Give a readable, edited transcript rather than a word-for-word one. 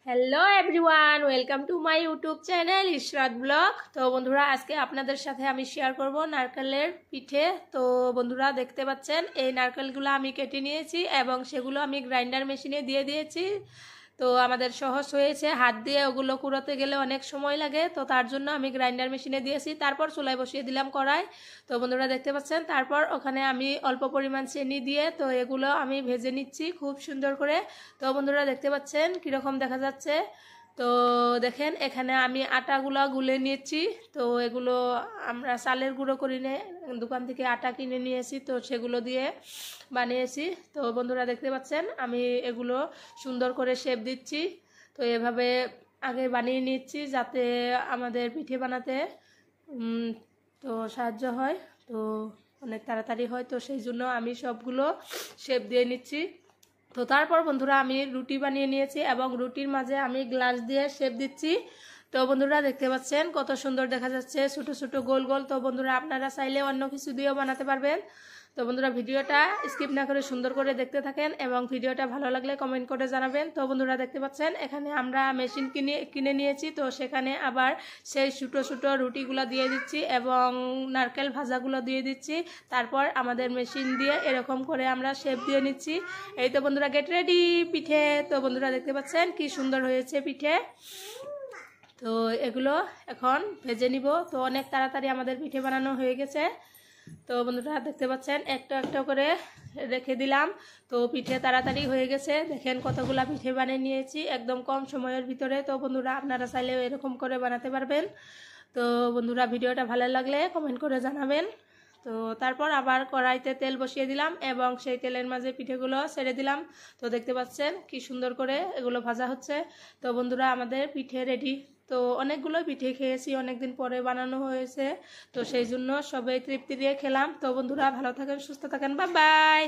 Hello everyone, welcome to my YouTube channel Ishrat blog. তো বন্ধুরা, আজকে আপনাদের সাথে আমি শেয়ার করব নারকেলের পিঠে। তো বন্ধুরা, দেখতে পাচ্ছেন এই নারকেলগুলো আমি কেটে নিয়েছি এবং সেগুলো আমি গ্রাইন্ডার মেশিনে দিয়ে দিয়েছি। তো আমাদের সহজ হয়েছে, হাত দিয়ে ওগুলো কুড়োতে গেলে অনেক সময় লাগে, তো তার জন্য আমি গ্রাইন্ডার মেশিনে দিয়েছি। তারপর চুলায় বসিয়ে দিলাম কড়াই। তো বন্ধুরা দেখতে পাচ্ছেন, তারপর ওখানে আমি অল্প পরিমাণ চিনি দিয়ে তো এগুলো আমি ভেজে নিচ্ছি খুব সুন্দর করে। তো বন্ধুরা দেখতে পাচ্ছেন কীরকম দেখা যাচ্ছে। তো দেখেন, এখানে আমি আটাগুলো গুলে নিয়েছি। তো এগুলো আমরা চালের গুঁড়ো করি নে, দোকান থেকে আটা কিনে নিয়েছি, তো সেগুলো দিয়ে বানিয়েছি। তো বন্ধুরা দেখতে পাচ্ছেন আমি এগুলো সুন্দর করে শেপ দিচ্ছি। তো এভাবে আগে বানিয়ে নিচ্ছি যাতে আমাদের পিঠে বানাতে তো সাহায্য হয়, তো অনেক তাড়াতাড়ি হয়। তো সেই জন্য আমি সবগুলো শেপ দিয়ে নিচ্ছি। তো তারপর বন্ধুরা আমি রুটি বানিয়ে নিয়েছি এবং রুটির মাঝে আমি গ্লাস দিয়ে শেপ দিচ্ছি। তো বন্ধুরা দেখতে পাচ্ছেন কত সুন্দর দেখা যাচ্ছে, ছোট ছোট গোল গোল। তো বন্ধুরা আপনারা চাইলে অন্য কিছু দিয়েও বানাতে পারবেন। তো বন্ধুরা ভিডিওটা স্কিপ না করে সুন্দর করে দেখতে থাকেন এবং ভিডিওটা ভালো লাগলে কমেন্ট করে জানাবেন। তো বন্ধুরা দেখতে পাচ্ছেন এখানে আমরা মেশিন কিনে নিয়েছি, তো সেখানে আবার সেই ছোটো ছোটো রুটিগুলো দিয়ে দিচ্ছি এবং নারকেল ভাজাগুলো দিয়ে দিচ্ছি। তারপর আমাদের মেশিন দিয়ে এরকম করে আমরা শেপ দিয়ে নিচ্ছি। এই তো বন্ধুরা, গেট রেডি পিঠে। তো বন্ধুরা দেখতে পাচ্ছেন কি সুন্দর হয়েছে পিঠে। তো এগুলো এখন ভেজে নিব। তো অনেক তাড়াতাড়ি আমাদের পিঠে বানানো হয়ে গেছে। তো বন্ধুরা দেখতে পাচ্ছেন একটা একটা করে রেখে দিলাম। তো পিঠে তাড়াতাড়ি হয়ে গেছে, দেখেন কতগুলা পিঠে বানিয়ে নিয়েছি একদম কম সময়ের ভিতরে। তো বন্ধুরা আপনারা চাইলেও এরকম করে বানাতে পারবেন। তো বন্ধুরা ভিডিওটা ভালো লাগলে কমেন্ট করে জানাবেন। তো তারপর আবার কড়াইতে তেল বসিয়ে দিলাম এবং সেই তেলের মাঝে পিঠেগুলো ছেড়ে দিলাম। তো দেখতে পাচ্ছেন কি সুন্দর করে এগুলো ভাজা হচ্ছে। তো বন্ধুরা আমাদের পিঠে রেডি। তো অনেকগুলো পিঠে খেয়েছি, অনেকদিন পরে বানানো হয়েছে, তো সেই জন্য সবাই তৃপ্তি দিয়ে খেলাম। তো বন্ধুরা ভালো থাকেন, সুস্থ থাকেন, বাই বাই।